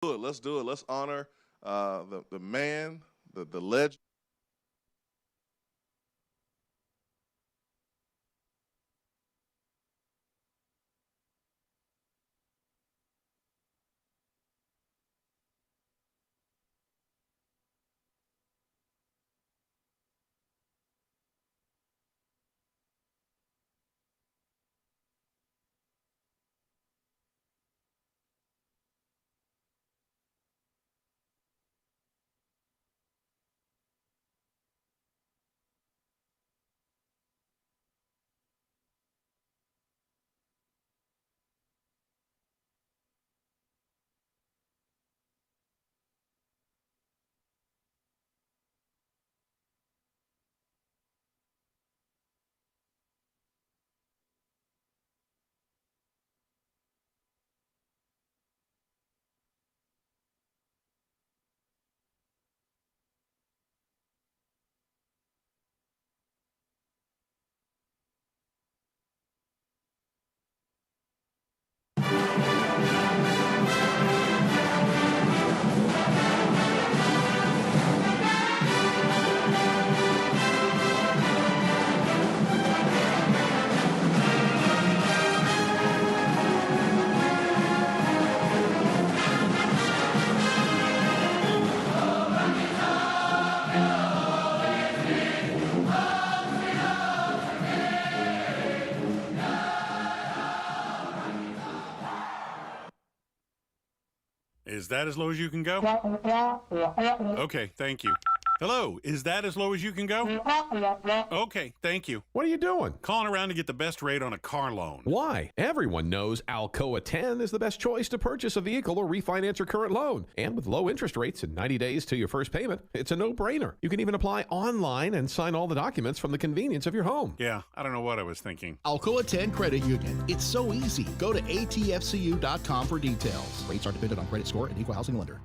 Do it. Let's do it. Let's honor the man, the legend. Is that as low as you can go? Okay, thank you. Hello, is that as low as you can go? Okay, thank you. What are you doing? Calling around to get the best rate on a car loan. Why? Everyone knows Alcoa 10 is the best choice to purchase a vehicle or refinance your current loan. And with low interest rates and 90 days to your first payment, it's a no-brainer. You can even apply online and sign all the documents from the convenience of your home. Yeah, I don't know what I was thinking. Alcoa 10 Credit Union. It's so easy. Go to atfcu.com for details. Rates are dependent on credit score and equal housing lender.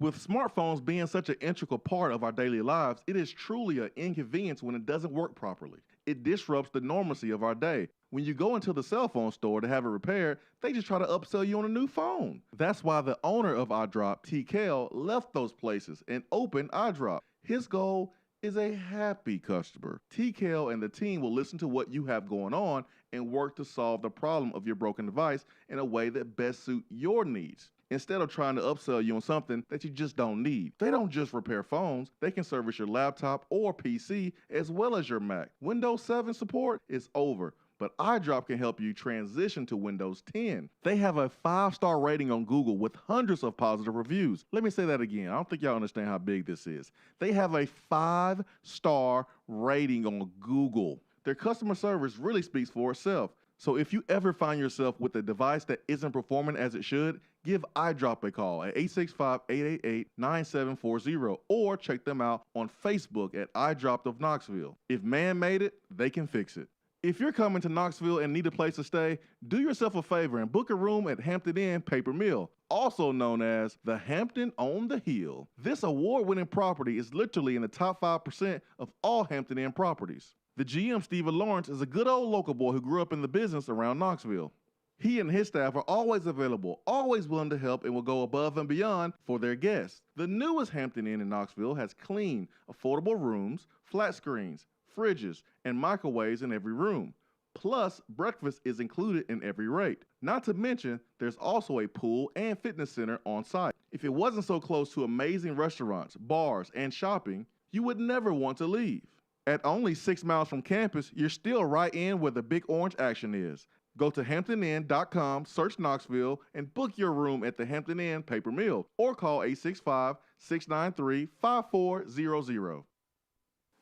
With smartphones being such an integral part of our daily lives, it is truly an inconvenience when it doesn't work properly. It disrupts the normalcy of our day. When you go into the cell phone store to have it repaired, they just try to upsell you on a new phone. That's why the owner of iDrop, TKL, left those places and opened iDrop. His goal is a happy customer. TKL and the team will listen to what you have going on and work to solve the problem of your broken device in a way that best suits your needs, instead of trying to upsell you on something that you just don't need. They don't just repair phones, they can service your laptop or PC as well as your Mac. Windows 7 support is over, but iDrop can help you transition to Windows 10. They have a 5-star rating on Google with hundreds of positive reviews. Let me say that again. I don't think y'all understand how big this is. They have a 5-star rating on Google. Their customer service really speaks for itself. So if you ever find yourself with a device that isn't performing as it should, give iDrop a call at 865-888-9740 or check them out on Facebook at iDrop of Knoxville. If man made it, they can fix it. If you're coming to Knoxville and need a place to stay, do yourself a favor and book a room at Hampton Inn Paper Mill, also known as the Hampton on the Hill. This award-winning property is literally in the top 5% of all Hampton Inn properties. The GM, Stephen Lawrence, is a good old local boy who grew up in the business around Knoxville. He and his staff are always available, always willing to help, and will go above and beyond for their guests. The newest Hampton Inn in Knoxville has clean, affordable rooms, flat screens, fridges, and microwaves in every room. Plus, breakfast is included in every rate. Not to mention, there's also a pool and fitness center on site. If it wasn't so close to amazing restaurants, bars, and shopping, you would never want to leave. At only 6 miles from campus, you're still right in where the big orange action is. Go to HamptonInn.com, search Knoxville, and book your room at the Hampton Inn Paper Mill or call 865-693-5400.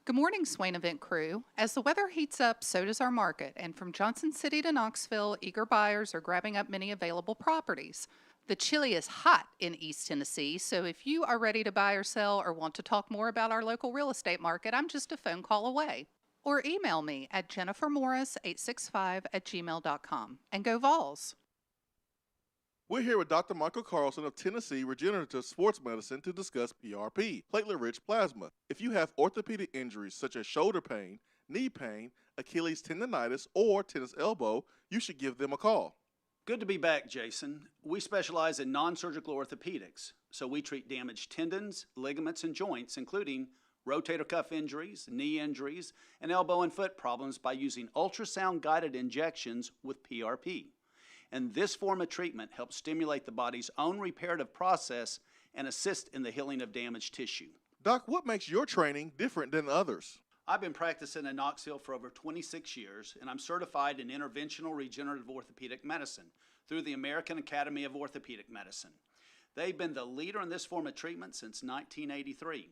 Good morning, Swain Event crew. As the weather heats up, so does our market, and from Johnson City to Knoxville, eager buyers are grabbing up many available properties. The chili is hot in East Tennessee, so if you are ready to buy or sell or want to talk more about our local real estate market, I'm just a phone call away. Or email me at jennifermorris865@gmail.com. And go Vols! We're here with Dr. Michael Carlson of Tennessee Regenerative Sports Medicine to discuss PRP, platelet-rich plasma. If you have orthopedic injuries such as shoulder pain, knee pain, Achilles tendonitis, or tennis elbow, you should give them a call. Good to be back, Jason. We specialize in non-surgical orthopedics, so we treat damaged tendons, ligaments, and joints, including rotator cuff injuries, knee injuries, and elbow and foot problems by using ultrasound-guided injections with PRP. And this form of treatment helps stimulate the body's own reparative process and assist in the healing of damaged tissue. Doc, what makes your training different than others? I've been practicing in Knoxville for over 26 years, and I'm certified in interventional regenerative orthopedic medicine through the American Academy of Orthopedic Medicine. They've been the leader in this form of treatment since 1983.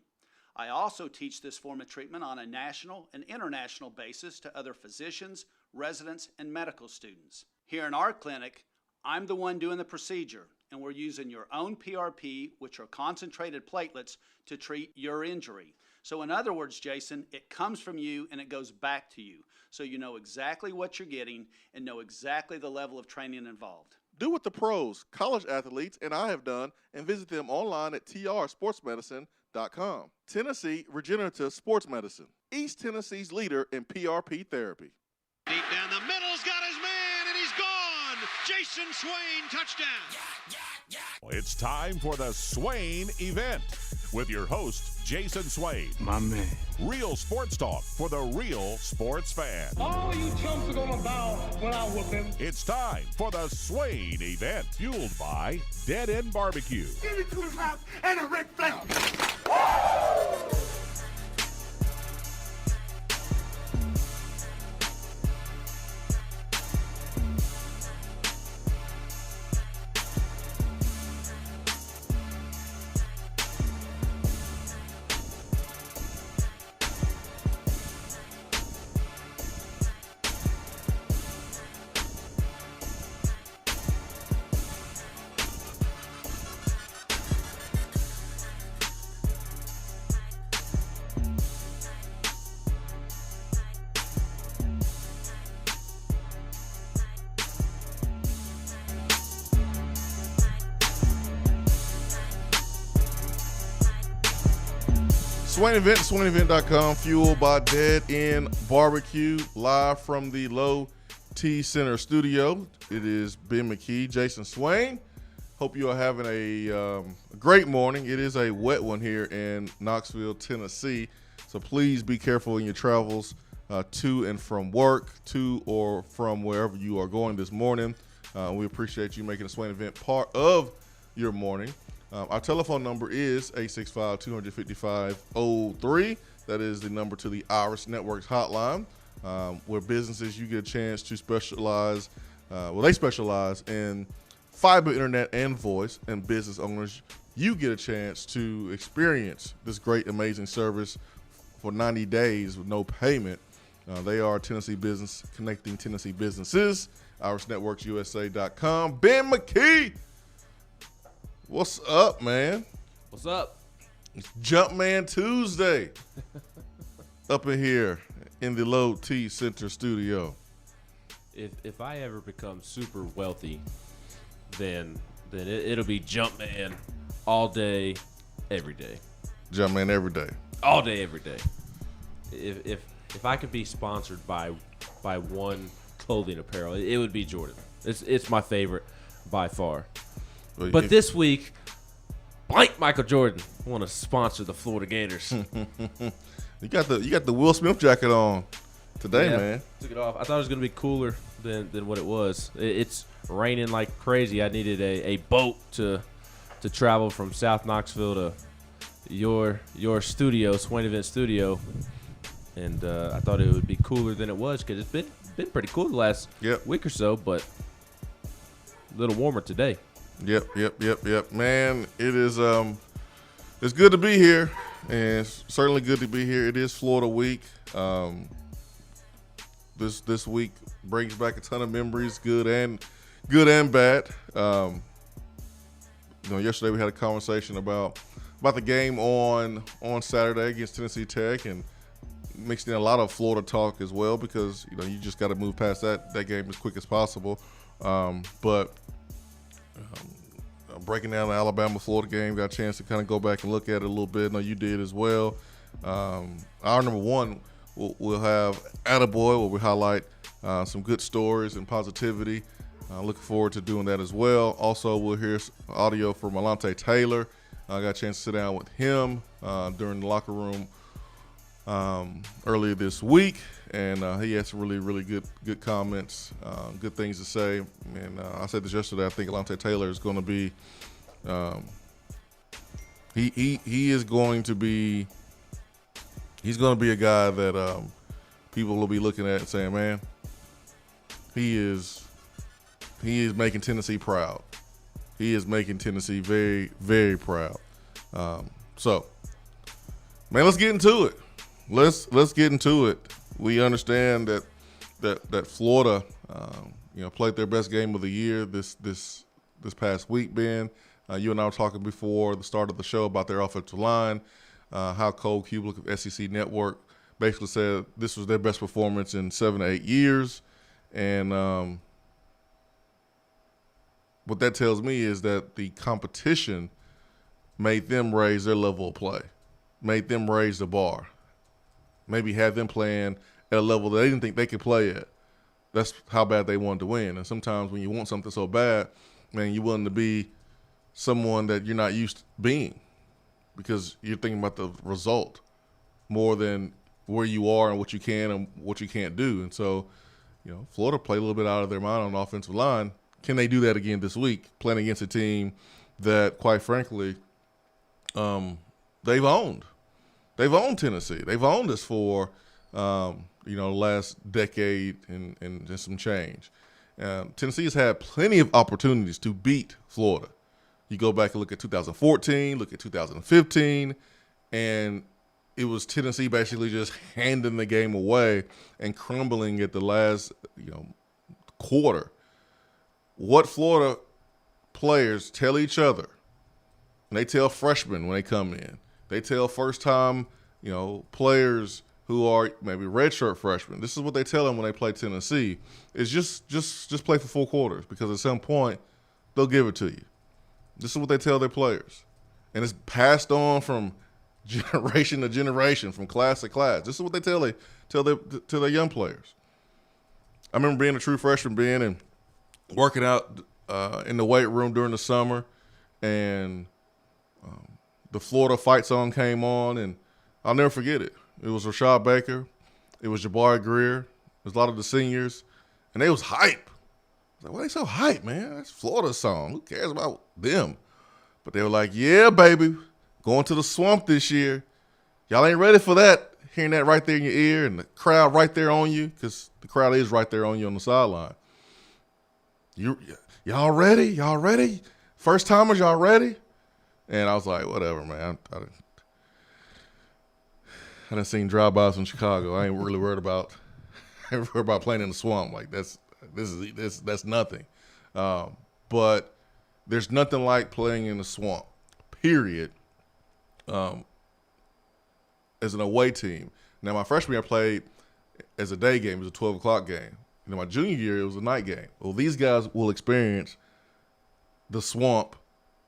I also teach this form of treatment on a national and international basis to other physicians, residents, and medical students. Here in our clinic, I'm the one doing the procedure, and we're using your own PRP, which are concentrated platelets, to treat your injury. So in other words, Jason, it comes from you and it goes back to you. So you know exactly what you're getting and know exactly the level of training involved. Do what the pros, college athletes, and I have done, and visit them online at trsportsmedicine.com. Tennessee Regenerative Sports Medicine, East Tennessee's leader in PRP therapy. Deep down the middle's got his man, and he's gone. Jason Swain, touchdown. It's time for the Swain Event with your host, Jason Swain. My man. Real sports talk for the real sports fan. All you chumps are gonna bow when I whoop him. It's time for the Swain Event, fueled by Dead End Barbecue. Give me 2 laps and a Ric Flair. Swain Event, SwainEvent.com, fueled by Dead End Barbecue, live from the Low T Center studio. It is Ben McKee, Jason Swain. Hope you are having a great morning. It is a wet one here in Knoxville, Tennessee, so please be careful in your travels to and from work, to or from wherever you are going this morning. We appreciate you making the Swain Event part of your morning. Our telephone number is 865-255-03. That is the number to the Iris Networks hotline, where businesses, you get a chance to specialize. They specialize in fiber internet and voice, and business owners, you get a chance to experience this great, amazing service for 90 days with no payment. They are Tennessee Business, connecting Tennessee businesses. IrisNetworksUSA.com. Ben McKee. What's up, man? What's up? It's Jumpman Tuesday up in here in the Low T Center studio. If I ever become super wealthy, then it'll be Jumpman all day, every day. Jumpman every day. All day, every day. If I could be sponsored by one clothing apparel, it would be Jordan. It's my favorite by far. But this week, blank Michael Jordan want to sponsor the Florida Gators. You got the Will Smith jacket on today, Yeah, man. Took it off. I thought it was going to be cooler than what it was. It's raining like crazy. I needed a boat to travel from South Knoxville to your studio, Swain Event Studio, and I thought it would be cooler than it was because it's been pretty cool the last week or so, but a little warmer today. Yep. Man, it is it's good to be here, and it's certainly good to be here. It is Florida week. This week brings back a ton of memories, good and bad. Yesterday we had a conversation about the game on Saturday against Tennessee Tech, and mixed in a lot of Florida talk as well, because you just got to move past that game as quick as possible. Breaking down the Alabama-Florida game, got a chance to kind of go back and look at it a little bit. I know you did as well. Our number one, we'll have Attaboy, where we highlight some good stories and positivity Looking forward to doing that as well. Also, we'll hear audio from Alante Taylor. I got a chance to sit down with him during the locker room earlier this week, and he had some really, really good comments, good things to say. And I said this yesterday. I think Alante Taylor is going to be he is going to be a guy that people will be looking at and saying, man, he is making Tennessee proud. He is making Tennessee very, very proud. So, man, let's get into it. Let's get into it. We understand that Florida, played their best game of the year this past week. Ben, you and I were talking before the start of the show about their offensive line, how Cole Kubelik of SEC Network basically said this was their best performance in 7 to 8 years, and what that tells me is that the competition made them raise their level of play, made them raise the bar, maybe had them playing at a level that they didn't think they could play at. That's how bad they wanted to win. And sometimes when you want something so bad, man, you're willing to be someone that you're not used to being because you're thinking about the result more than where you are and what you can and what you can't do. And so, Florida played a little bit out of their mind on the offensive line. Can they do that again this week, playing against a team that, quite frankly, they've owned? They've owned Tennessee. They've owned us for, the last decade and just some change. Tennessee has had plenty of opportunities to beat Florida. You go back and look at 2014, look at 2015, and it was Tennessee basically just handing the game away and crumbling at the last, quarter. What Florida players tell each other, and they tell freshmen when they come in, they tell first-time, players who are maybe redshirt freshmen. This is what they tell them when they play Tennessee: is just play for 4 quarters because at some point they'll give it to you. This is what they tell their players, and it's passed on from generation to generation, from class to class. This is what they tell their young players. I remember being a true freshman, and working out in the weight room during the summer, and the Florida fight song came on, and I'll never forget it. It was Rashad Baker. It was Jabari Greer. It was a lot of the seniors, and they was hype. I was like, why they so hype, man? That's Florida's song. Who cares about them? But they were like, yeah, baby, going to the swamp this year. Y'all ain't ready for that, hearing that right there in your ear and the crowd right there on you, because the crowd is right there on you on the sideline. Y'all ready? Y'all ready? First timers, y'all ready? And I was like, whatever, man. I done seen drive-bys in Chicago. I ain't really worried about playing in the swamp. Like that's nothing. But there's nothing like playing in the swamp. Period. As an away team. Now my freshman year I played as a day game. It was a 12 o'clock game. My junior year, it was a night game. Well, these guys will experience the swamp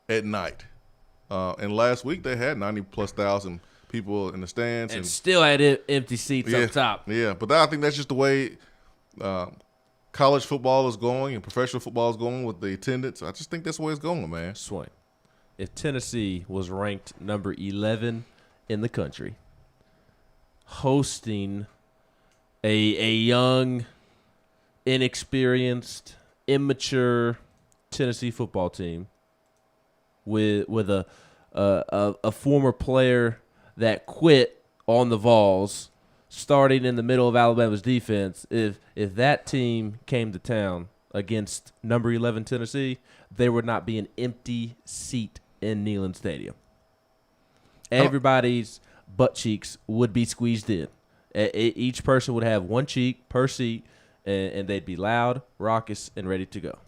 at night. And last week they had 90+ thousand people in the stands. And still had empty seats up top. Yeah, but I think that's just the way college football is going and professional football is going with the attendance. I just think that's the way it's going, man. Swain, if Tennessee was ranked number 11 in the country, hosting a young, inexperienced, immature Tennessee football team with a former player that quit on the Vols, starting in the middle of Alabama's defense, if that team came to town against number 11 Tennessee, there would not be an empty seat in Neyland Stadium. Everybody's butt cheeks would be squeezed in. Each person would have one cheek per seat, and they'd be loud, raucous, and ready to go.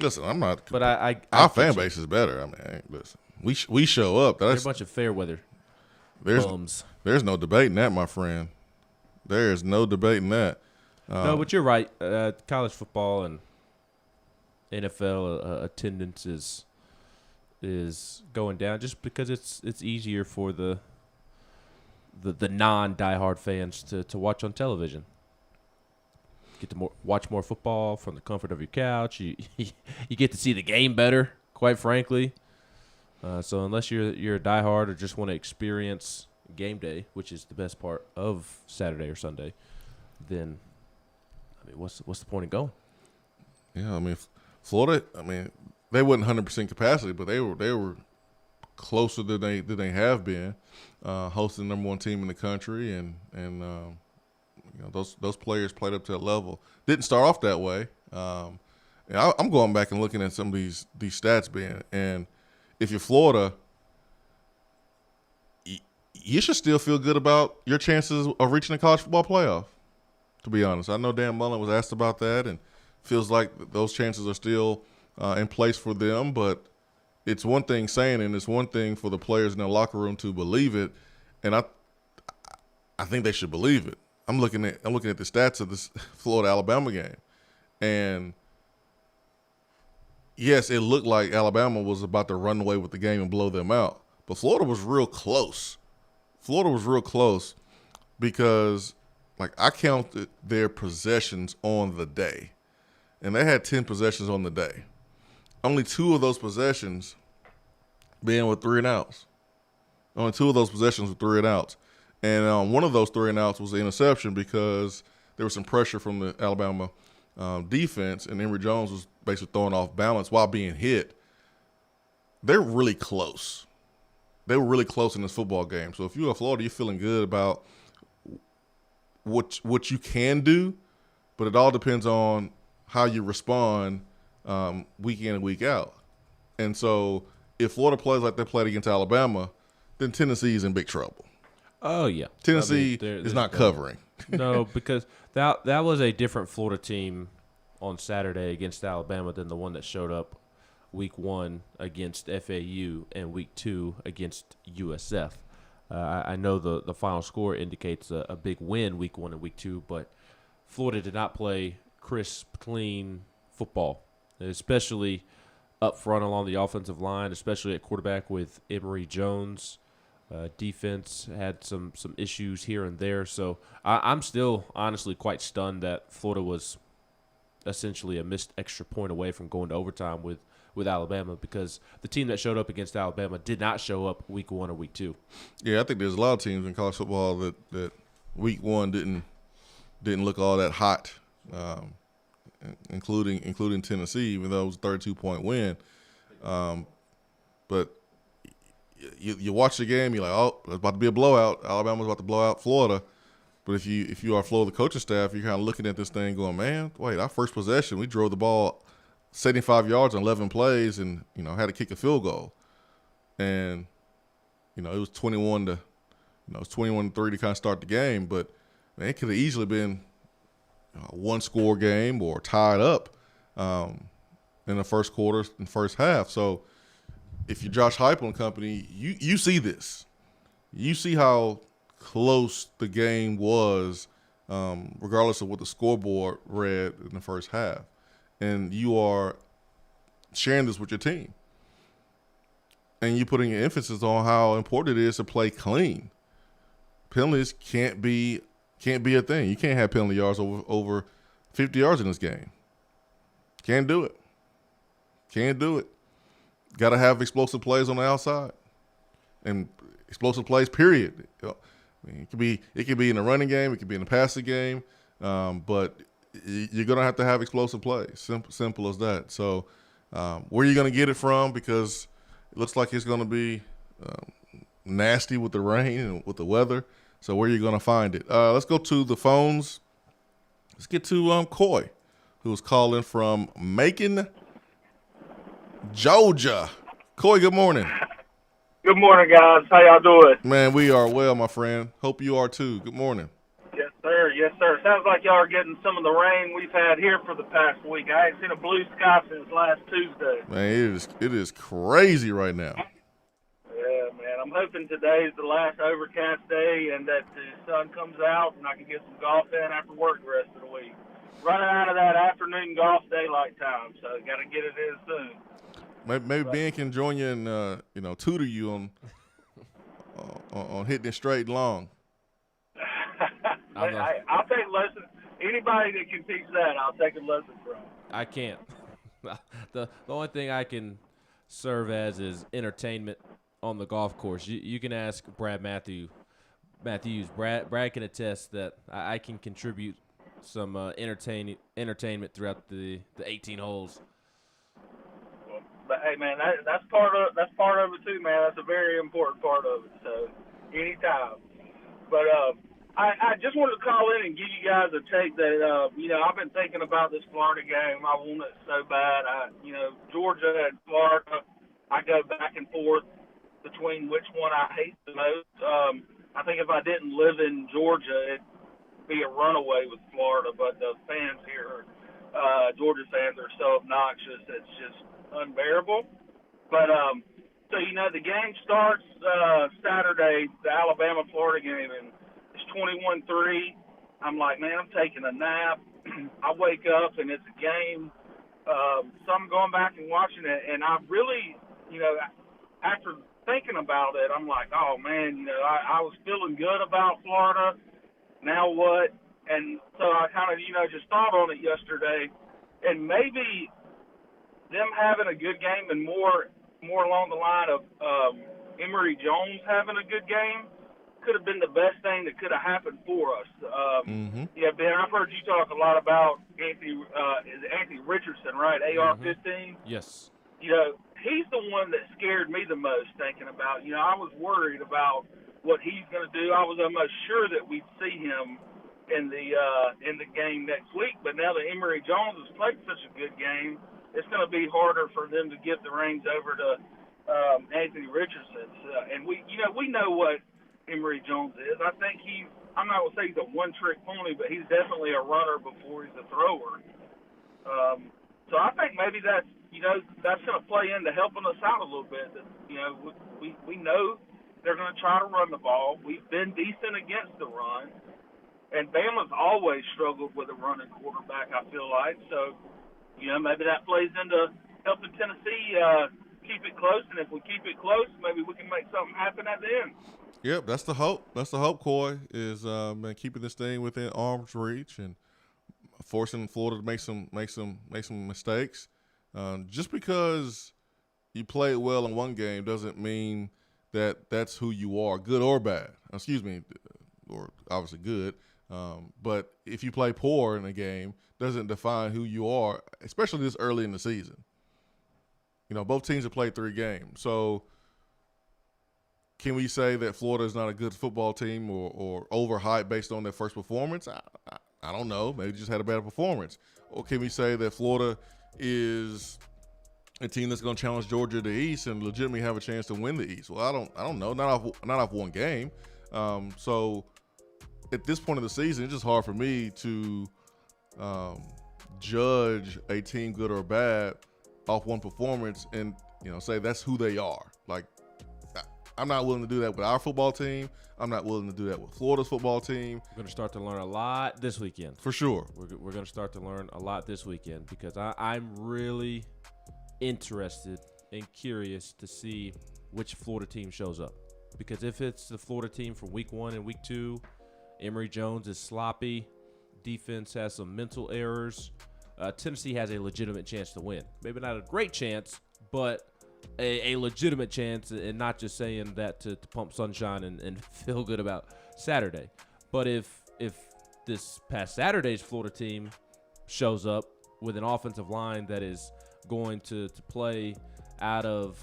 Listen, I'm not. But our fan base is better. I mean, listen, we show up. They're a bunch of fair weather bums. There's no debating that, my friend. There is no debating that. No, but you're right. College football and NFL attendance is going down just because it's easier for the non-diehard fans to watch on television. get to watch more football from the comfort of your couch. You get to see the game better, quite frankly. So unless you're a diehard or just want to experience game day, which is the best part of Saturday or Sunday, then I mean, what's the point of going? Yeah, I mean, Florida. I mean, they wasn't 100% capacity, but they were closer than they have been, hosting the number 1 team in the country, and those players played up to that level. Didn't start off that way. And I'm going back and looking at some of these stats, Ben, and if you're Florida, you should still feel good about your chances of reaching the college football playoff. To be honest, I know Dan Mullen was asked about that, and feels like those chances are still in place for them. But it's one thing saying it, and it's one thing for the players in their locker room to believe it. And I think they should believe it. I'm looking at the stats of this Florida-Alabama game, and yes, it looked like Alabama was about to run away with the game and blow them out. But Florida was real close. Florida was real close because, like, I counted their possessions on the day, and they had 10 possessions on the day. Only 2 of those possessions being with 3 and outs. Only 2 of those possessions with 3 and outs. And one of those 3 and outs was an interception because there was some pressure from the Alabama defense, and Emory Jones was basically throwing off balance while being hit. They're really close. They were really close in this football game. So if you're a Florida, you're feeling good about what you can do, but it all depends on how you respond week in and week out. And so if Florida plays like they played against Alabama, then Tennessee's in big trouble. Oh, yeah. Tennessee is not covering. No, because that was a different Florida team on Saturday against Alabama than the one that showed up week 1 against FAU and week 2 against USF. I know the final score indicates a big win week 1 and week 2, but Florida did not play crisp, clean football, especially up front along the offensive line, especially at quarterback with Emory Jones. Defense had some issues here and there. So I'm still honestly quite stunned that Florida was essentially a missed extra point away from going to overtime with Alabama, because the team that showed up against Alabama did not show up week 1 or week 2. Yeah, I think there's a lot of teams in college football that week 1 didn't look all that hot, including Tennessee, even though it was a 32-point win. But you watch the game, you're like, oh, it's about to be a blowout. Alabama's about to blow out Florida. But if you are Florida coaching staff, you're kind of looking at this thing going, man, wait, our first possession, we drove the ball 75 yards on 11 plays and, had to kick a field goal. And, it was 21-3 to kind of start the game. But, man, it could have easily been a one-score game or tied up in the first quarter and first half. So if you're Josh Heupel and company, you see this. You see how close the game was, regardless of what the scoreboard read in the first half. And you are sharing this with your team. And you're putting emphasis on how important it is to play clean. Penalties can't be a thing. You can't have penalty yards over 50 yards in this game. Can't do it. Can't do it. Got to have explosive plays on the outside, and explosive plays. Period. I mean, it could be in the running game. It could be in the passing game. But you're gonna have to have explosive plays. Simple as that. So, where are you gonna get it from? Because it looks like it's gonna be nasty with the rain and with the weather. So, where are you gonna find it? Let's go to the phones. Let's get to Coy, who's calling from Macon, Georgia. Coy, good morning. Good morning, guys. How y'all doing? Man, we are well, my friend. Hope you are too. Good morning. Yes, sir. Yes, sir. Sounds like y'all are getting some of the rain we've had here for the past week. I ain't seen a blue sky since last Tuesday. Man, it is crazy right now. Yeah, man. I'm hoping today's the last overcast day and that the sun comes out and I can get some golf in after work the rest of the week. Running out of that afternoon golf daylight time, so got to get it in soon. Maybe Ben can join you and tutor you on hitting it straight and long. I'll take lessons. anybody that can teach that, I'll take a lesson from. I can't. the only thing I can serve as is entertainment on the golf course. You can ask Brad Matthews. Brad can attest that I can contribute some entertainment throughout the 18 holes. Well, but hey, man, that's part of it too, man. That's a very important part of it. So anytime. But I just wanted to call in and give you guys a take that I've been thinking about this Florida game. I want it so bad. Georgia and Florida, I go back and forth between which one I hate the most. I think if I didn't live in Georgia, it'd be a runaway with Florida. But the fans here, Georgia fans, are so obnoxious, it's just unbearable. But so the game starts Saturday, the Alabama-Florida game, and it's 21-3. I'm like, man, I'm taking a nap. I wake up and it's a game. So I'm going back and watching it, and I really, after thinking about it, I'm like, oh man, I was feeling good about Florida. Now what? And so I kind of, just thought on it yesterday, and maybe them having a good game and more along the line of Emory Jones having a good game could have been the best thing that could have happened for us. Yeah, Ben, I've heard you talk a lot about Anthony Richardson, right? AR-15. Yes. He's the one that scared me the most thinking about, I was worried about what he's going to do. I was almost sure that we'd see him in the game next week, but now that Emory Jones has played such a good game, it's going to be harder for them to give the reins over to Anthony Richardson. And we know what Emory Jones is. I think I'm not going to say he's a one-trick pony, but he's definitely a runner before he's a thrower. So I think maybe that's going to play into helping us out a little bit. We know they're going to try to run the ball. We've been decent against the run. And Bama's always struggled with a running quarterback, I feel like. So, maybe that plays into helping Tennessee keep it close. And if we keep it close, maybe we can make something happen at the end. Yep, that's the hope. That's the hope, Coy, is keeping this thing within arm's reach and forcing Florida to make some mistakes. Just because you played well in one game doesn't mean that that's who you are, good or bad. Excuse me, or obviously good. But if you play poor in a game, doesn't define who you are, especially this early in the season. Both teams have played 3 games. So can we say that Florida is not a good football team or overhyped based on their first performance? I don't know. Maybe they just had a bad performance. Or can we say that Florida is a team that's going to challenge Georgia to the East and legitimately have a chance to win the East? Well, I don't know. Not off one game. So at this point of the season, it's just hard for me to judge a team good or bad off one performance and say that's who they are. Like, I'm not willing to do that with our football team. I'm not willing to do that with Florida's football team. We're going to start to learn a lot this weekend. For sure. We're going to start to learn a lot this weekend because I'm really interested and curious to see which Florida team shows up. Because if it's the Florida team from week 1 and week 2, Emory Jones is sloppy, defense has some mental errors, Tennessee has a legitimate chance to win. Maybe not a great chance, but a legitimate chance, and not just saying that to pump sunshine and feel good about Saturday. But if this past Saturday's Florida team shows up with an offensive line that is going to play out of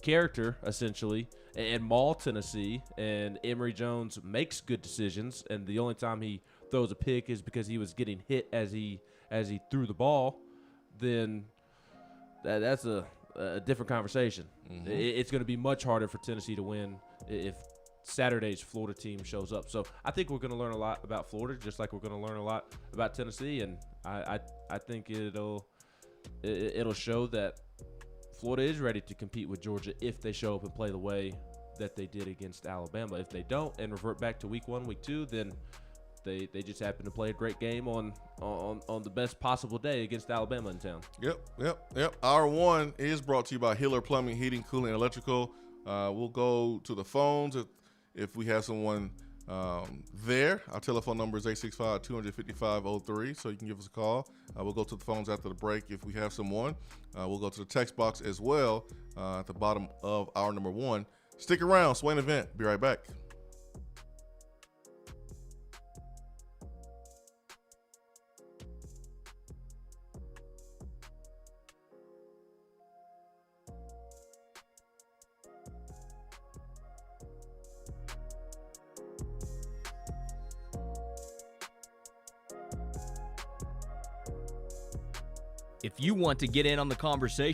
character, essentially, and maul Tennessee, and Emory Jones makes good decisions, and the only time he throws a pick is because he was getting hit as he threw the ball, then that's a different conversation. Mm-hmm. It's going to be much harder for Tennessee to win if Saturday's Florida team shows up. So I think we're going to learn a lot about Florida, just like we're going to learn a lot about Tennessee, and I think it'll show that Florida is ready to compete with Georgia if they show up and play the way that they did against Alabama. If they don't and revert back to week 1, week 2, then they just happen to play a great game on the best possible day against Alabama in town. Yep. Hour 1 is brought to you by Hiller Plumbing, Heating, Cooling, Electrical. We'll go to the phones if we have someone there. Our telephone number is 865-255-03, so you can give us a call. We'll go to the phones after the break if we have someone. We'll go to the text box as well at the bottom of hour number 1. Stick around. Swain Event. Be right back. If you want to get in on the conversation,